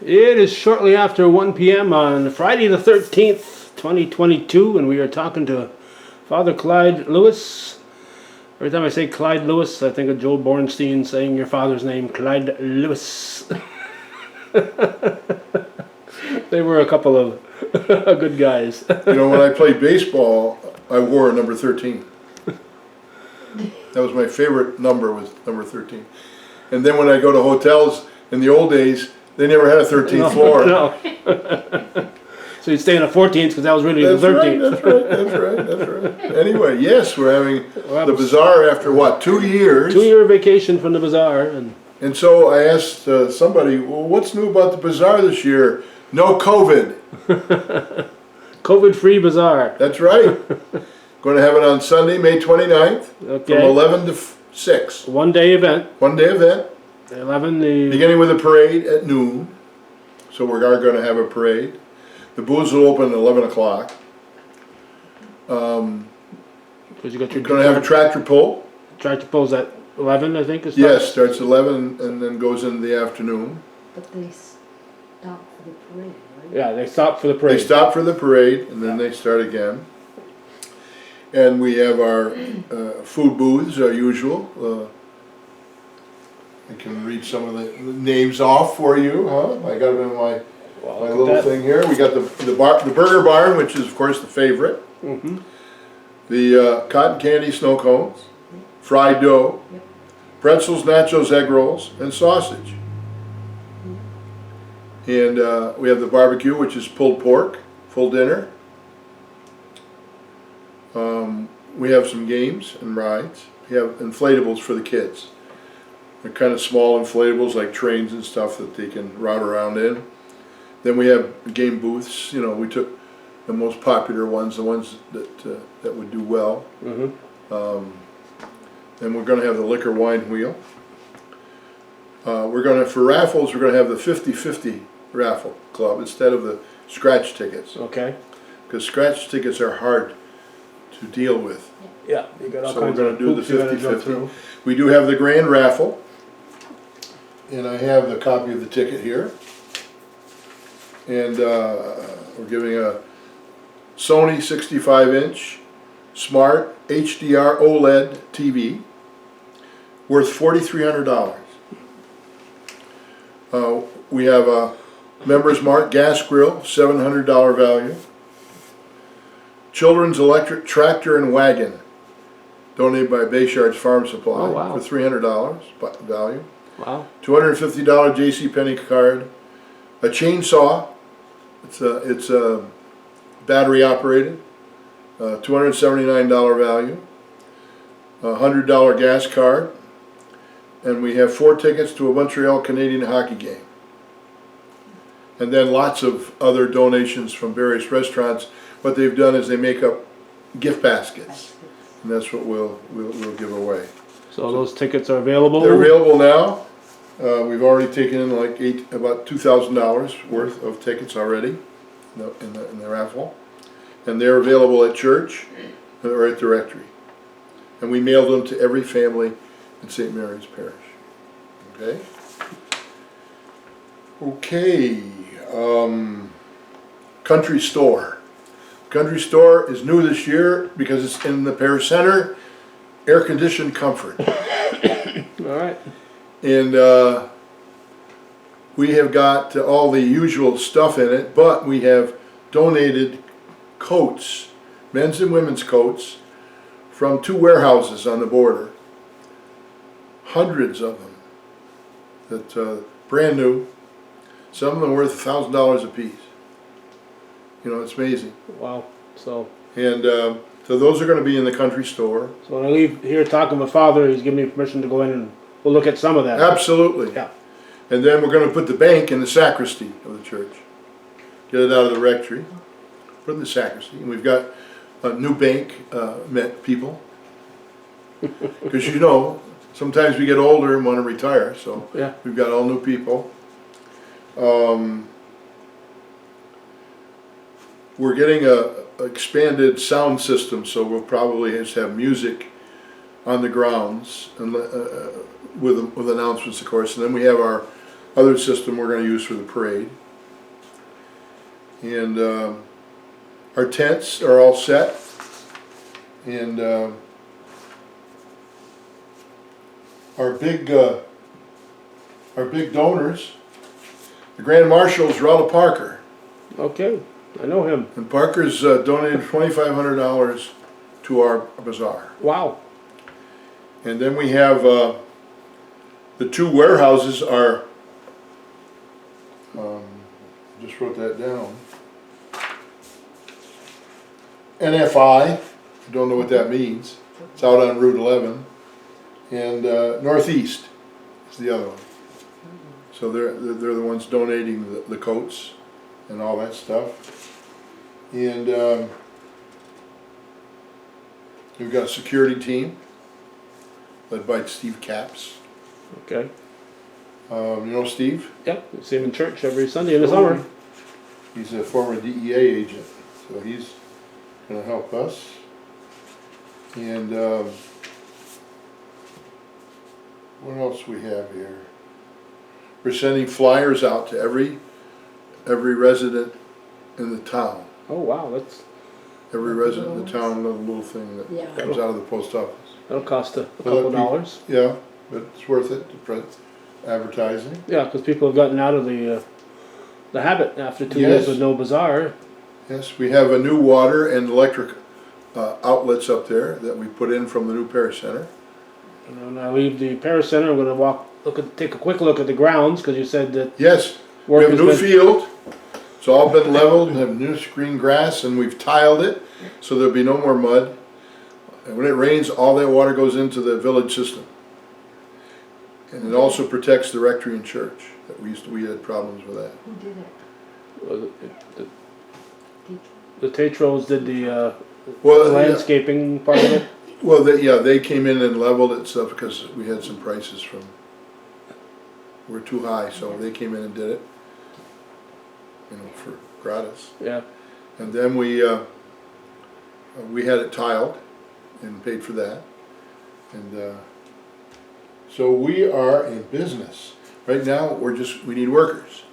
It is shortly after 1 p.m. on Friday the 13th, 2022, and we are talking to Father Clyde Lewis. Every time I say Clyde Lewis, I think of Joel Bornstein saying your father's name, Clyde Lewis. They were a couple of good guys. You know, when I played baseball, I wore number 13. That was my favorite number, was number 13. And then when I go to hotels in the old days, they never had a 13th floor. No. So you'd stay in a 14th because that was really the 13th. That's right. Anyway, yes, we're having the Bazaar after what, 2 years? 2-year vacation from the Bazaar. And so I asked somebody, well, what's new about the Bazaar this year? No COVID. COVID-free Bazaar. That's right. Going to have it on Sunday, May 29th, Okay. from 11 to 6. One-day event. One-day event. 11. Beginning with a parade at noon. So we are going to have a parade. The booths will open at 11 o'clock. Because you got your We're going to have a tractor pull. tractor pulls at 11, I think. Yes, starts at 11 and then goes into the afternoon. But they stop for the parade, right? Yeah, they stop for the parade. They stop for the parade and then they start again. And we have our food booths, our usual. I can read some of the names off for you, huh? I got them in my little thing here. We got the Burger Barn, which is of course the favorite. Mm-hmm. The cotton candy snow cones, fried dough, pretzels, nachos, egg rolls, and sausage. And we have the barbecue, which is pulled pork, full dinner. We have some games and rides. We have inflatables for the kids. They're kind of small inflatables like trains and stuff that they can ride around in. Then we have game booths. You know, we took the most popular ones, the ones that would do well. Mm-hmm. Then we're going to have the liquor wine wheel. We're going to, for raffles, we're going to have the 50-50 raffle club instead of the scratch tickets. Okay. Because scratch tickets are hard to deal with. Yeah, you got all So we're kinds going of to do the hoops you gotta jump 50-50. through. We do have the grand raffle. And I have the copy of the ticket here. And we're giving a Sony 65-inch smart HDR OLED TV worth $4,300. We have a Members Mark gas grill, $700 value. Children's electric tractor and wagon, donated by Bayshard's Farm Supply, Oh, wow. for $300 value. Wow. $250 JCPenney card. A chainsaw. It's a battery operated. $279 value. A $100 gas card. And we have 4 tickets to a Montreal Canadian hockey game. And then lots of other donations from various restaurants. What they've done is they make up gift baskets. And that's what we'll give away. So those tickets are available? They're available now. We've already taken in like about $2,000 worth of tickets already in the raffle. And they're available at church or at directory. And we mail them to every family in St. Mary's Parish. Okay? Okay. Country Store. Country Store is new this year because it's in the parish center, air-conditioned comfort. All right. And we have got all the usual stuff in it, but we have donated coats, men's and women's coats, from 2 warehouses on the border. Hundreds of them. That brand new. Some of them worth $1,000 a piece. You know, it's amazing. Wow. So So those are going to be in the Country Store. So when I leave here talking with Father, he's giving me permission to go in and we'll look at some of that. Absolutely. Yeah. And then we're going to put the bank in the sacristy of the church. Get it out of the rectory. Put it in the sacristy. And we've got a new bank met people. Because you know, sometimes we get older and want to retire. So Yeah. we've got all new people. We're getting a expanded sound system, so we'll probably just have music on the grounds and with announcements, of course. And then we have our other system we're going to use for the parade. And our tents are all set. And our big donors, the Grand Marshal's Rella Parker. Okay, I know him. And Parker's donated $2,500 to our bazaar. Wow. And then we have the two warehouses are, just wrote that down. NFI, I don't know what that means. It's out on Route 11. And Northeast is the other one. So they're the ones donating the coats and all that stuff. And we've got a security team led by Steve Capps. Okay. You know Steve? Yep, you see him in church every Sunday in the summer. He's a former DEA agent, so he's going to help us. And what else we have here? We're sending flyers out to every resident in the town. Oh wow, that's Every resident in the town, a little thing that Yeah. comes out of the post office. that'll cost a Well, couple that'd be- dollars. Yeah, but it's worth it to print advertising. Yeah, because people have gotten out of the habit after 2 Yes. years with no bazaar. Yes, we have a new water and electric outlets up there that we put in from the new parish center. And when I leave the Paris Center, I'm going to take a quick look at the grounds because you said that Yes, we work have a has new been. field. It's all been leveled and have new green grass, and we've tiled it so there'll be no more mud. And when it rains, all that water goes into the village system. And it also protects the rectory and church. That we had problems with that. Who did it? The Tetros did the Well, yeah, landscaping part of it. well, they came in and leveled it stuff because we had some prices from were too high, so they came in and did it. You know, for gratis. Yeah. And then we had it tiled and paid for that. And so we are in business. Right now, we need workers.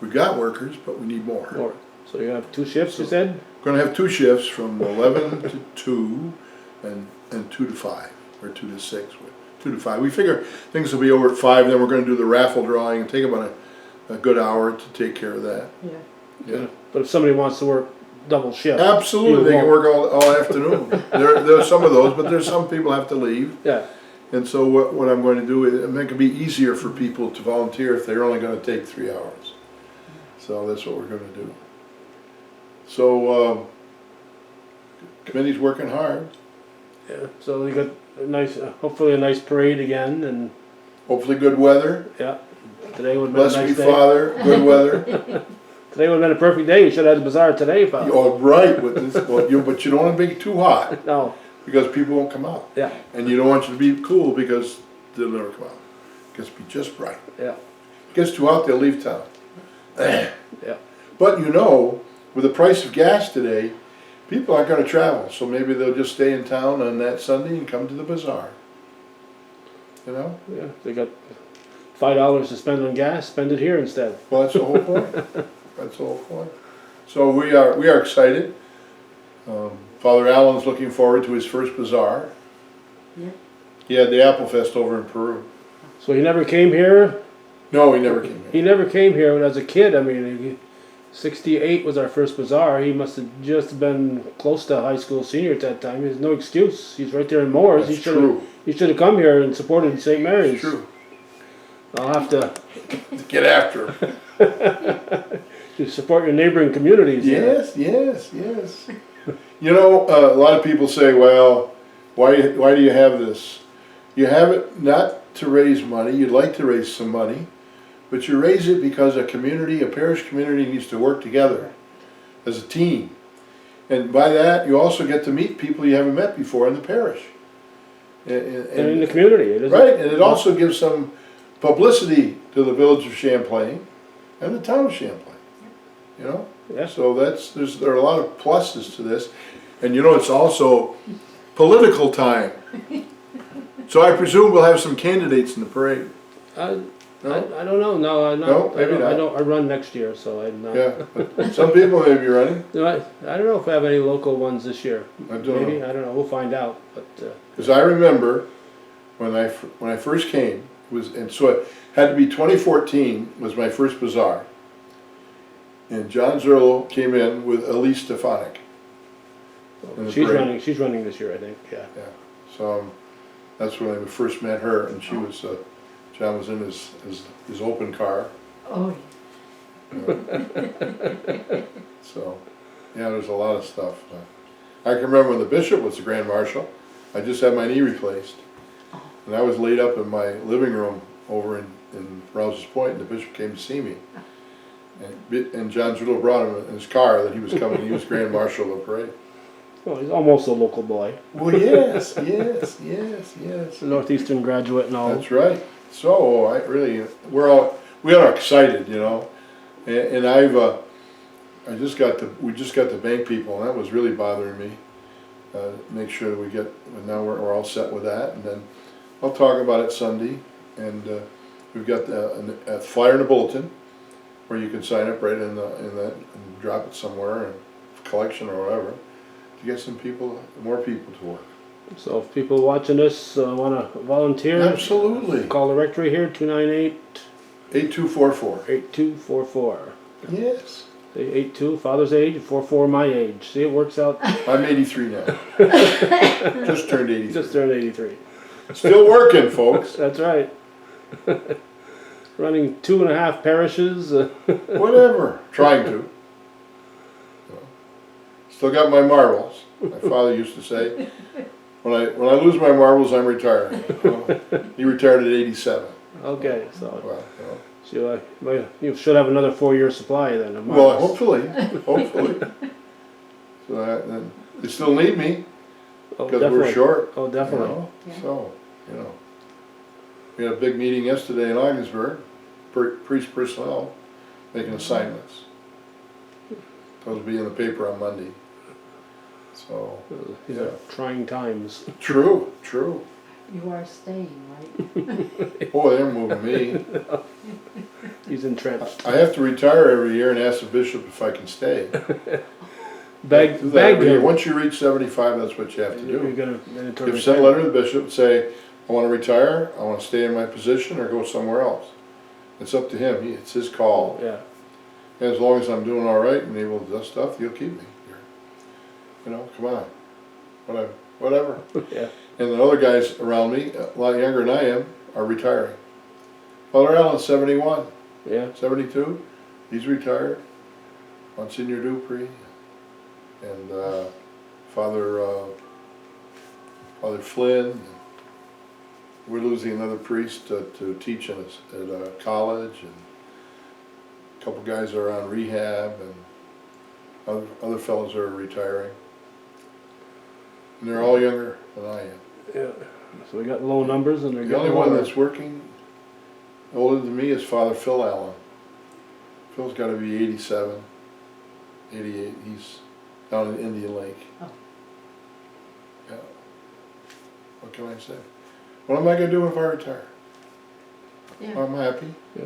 We've got workers, but we need more. More. So you have 2 shifts, you said? We're going to have 2 shifts from 11 to 2 and 2 to 5, or 2 to 6, 2 to 5. We figure things will be over at 5, and then we're going to do the raffle drawing and take about a good hour to take care of that. Yeah. Yeah. But if somebody wants to work double shift. Absolutely, they can won't. work all afternoon. There's some of those, but there's some people have to leave. Yeah. And so what I'm going to do is make it be easier for people to volunteer if they're only going to take 3 hours. So that's what we're going to do. So committee's working hard. Yeah. So you got a nice, hopefully a nice parade again, and Hopefully good weather. yeah. Today would have been a Bless nice me, day. Father. Good weather. Today would have been a perfect day. You should have had the bazaar today, Father. Oh, right. With this, but you don't want to be too hot No. because people won't come out. Yeah. And you don't want you to be cool because they'll never come out. It gets to be just right. Yeah. It gets too hot, they'll leave town. Yeah. But you know, with the price of gas today, people aren't going to travel. So maybe they'll just stay in town on that Sunday and come to the bazaar. You know? Yeah. They got $5 to spend on gas. Spend it here instead. Well, that's the whole point. That's the whole point. So we are excited. Father Allen's looking forward to his first bazaar. Yeah. He had the Apple Fest over in Peru. So he never came here. No, he never came He here. never came here as a kid. I mean, 68 was our first bazaar. He must have just been close to high school senior at that time. There's no excuse. He's right there in Moores. That's true. He should have come here and supported St. Mary's. It's true. I'll have to Get after him. to support your neighboring communities. Yes, yes, yes. You know, a lot of people say, well, why do you have this? You have it not to raise money. You'd like to raise some money, but you raise it because a parish community needs to work together as a team. And by that, you also get to meet people you haven't met before in the parish. And in the community. It isn't- Right, and it also gives some publicity to the village of Champlain and the town of Champlain. You know? Yeah. So there are a lot of pluses to this. And you know, it's also political time. So I presume we'll have some candidates in the parade. No? I don't know. No, I'm not. No, maybe not. I don't. I run next year, so I'm not. Yeah, but some people may be running. I don't know if I have any local ones this year. I don't Maybe know. I don't know. We'll find out. But Because I remember when I first came, and so it had to be 2014 was my first bazaar. And John Zerlo came in with Elise Stefanik. in the she's parade. running. She's running this year, I think. Yeah. Yeah, so that's when I first met her, and she was, John was in his open car. Oh, So, yeah, there's a lot of stuff. I can remember when the bishop was the Grand Marshal, I just had my knee replaced. And I was laid up in my living room over in Rouse's Point, and the bishop came to see me. And John Judo brought him in his car that he was coming, he was Grand Marshal of the parade. Well, he's almost a local boy. Well, yes, yes, yes, yes. A Northeastern graduate and all. That's right. So I really, we are excited, you know. And we just got the bank people, and that was really bothering me. Make sure we get, now we're all set with that, and then I'll talk about it Sunday. And we've got a flyer in the bulletin where you can sign up right in that and drop it somewhere, and collection or whatever, to get some people, more people to work. So if people watching this want to volunteer, Absolutely. call the rectory here, 298 8244. 8244. Yes. 82, father's age, 44, my age. See, it works out. I'm 83 now. Just turned 83. Just turned 83. Still working, folks. That's right. Running 2.5 parishes. Whatever. Trying to. Still got my marbles. My father used to say, when I lose my marbles, I'm retiring. He retired at 87. Okay, so Well, you know. so you should have another 4-year supply then. Of Well, marbles. hopefully. So then they still need me Oh, because definitely. we're short. Oh, definitely. You know? Yeah. So, you know, we had a big meeting yesterday in Augsburg, priest personnel making assignments. Those will be in the paper on Monday. So, These yeah. are trying times. True. you are staying, right? Boy, they're moving me. He's entrenched. I have to retire every year and ask the bishop if I can stay. Beg Do that every year. him. Once you reach 75, that's what you have to You're do. gonna You have to send a letter to the bishop and say, I want to retire, I want to stay in my position, or go somewhere else. It's up to him. It's his call. Yeah. And as long as I'm doing all right and able to do stuff, he'll keep me here. You know, come on. Whatever. Yeah. And the other guys around me, a lot younger than I am, are retiring. Father Allen's 71, Yeah. 72. He's retired. Monsignor Dupree. And Father Flynn. We're losing another priest to teach at a college, and a couple guys are on rehab, and other fellows are retiring. And they're all younger than I am. Yeah. So we got low numbers and they're The only getting one older. that's working older than me is Father Phil Allen. Phil's got to be 87, 88. He's down in Indian Lake. Oh. Yeah. What can I say? What am I going to do if I retire? Yeah. I'm happy. Yeah.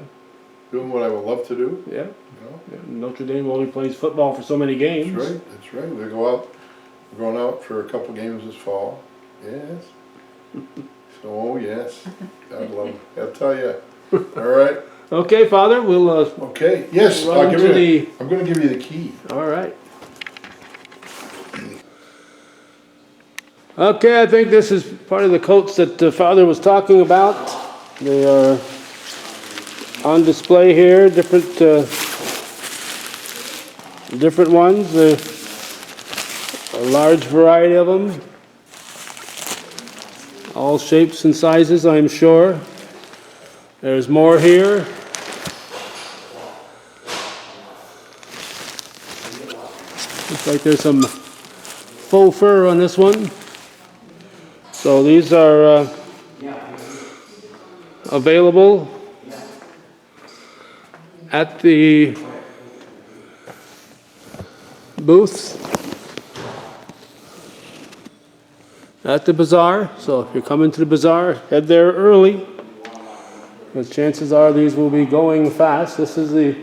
Doing what I would love to do. Yeah. You know? Yeah. Notre Dame only plays football for so many games. That's right. That's right. We go out. We're going out for a couple games this fall. Yes. So, oh yes. God love it. I'll tell you. All right. Okay, Father, we'll Okay. Yes. run to the. I'm going to give you the key. All right. Okay, I think this is part of the coats that the Father was talking about. They are on display here, different ones. A large variety of them. All shapes and sizes, I'm sure. There's more here. Looks like there's some faux fur on this one. So these are available at the booths at the bazaar. So if you're coming to the bazaar, head there early. because chances are these will be going fast. This is the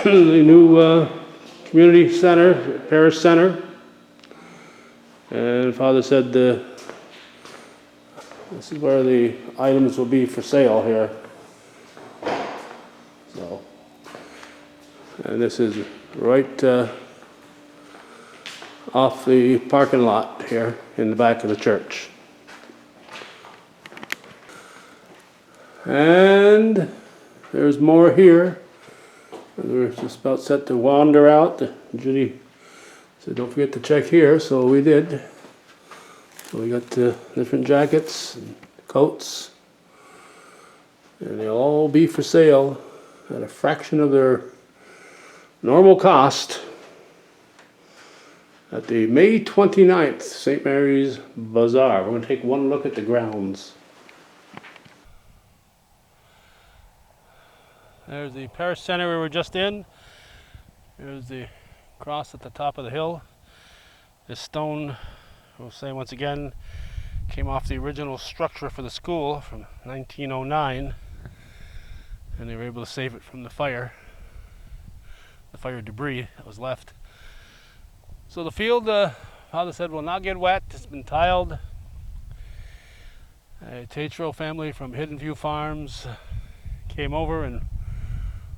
the new community center, parish center. And Father said this is where the items will be for sale here. So, and this is right off the parking lot here in the back of the church. And there's more here. We're just about set to wander out. Judy said don't forget to check here, so we did. So we got different jackets and coats, and they'll all be for sale at a fraction of their normal cost at the May 29th St. Mary's Bazaar. We're going to take one look at the grounds. There's the parish center we were just in. There's the cross at the top of the hill. This stone, we'll say once again, came off the original structure for the school from 1909, and they were able to save it from the fire debris that was left. So the field, Father said, will not get wet. It's been tiled. A Tatro family from Hidden View Farms came over and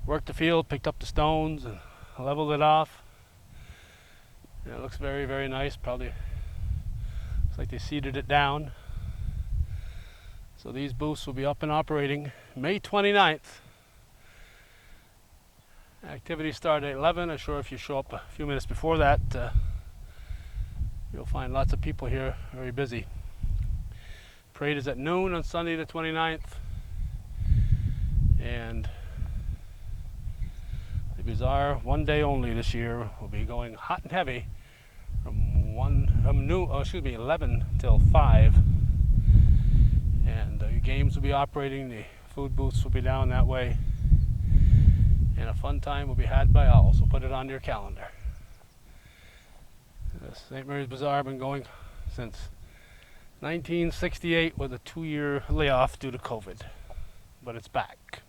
worked the field, picked up the stones and leveled it off. And it looks very, very nice. Probably looks like they seeded it down. So these booths will be up and operating May 29th. Activities start at 11. I'm sure if you show up a few minutes before that, you'll find lots of people here, very busy. Parade is at noon on Sunday the 29th. And the Bazaar, one day only this year, will be going hot and heavy from 11 till 5. And your games will be operating, the food booths will be down that way. And a fun time will be had by all, so put it on your calendar. The St. Mary's Bazaar has been going since 1968 with a 2-year layoff due to COVID, but it's back.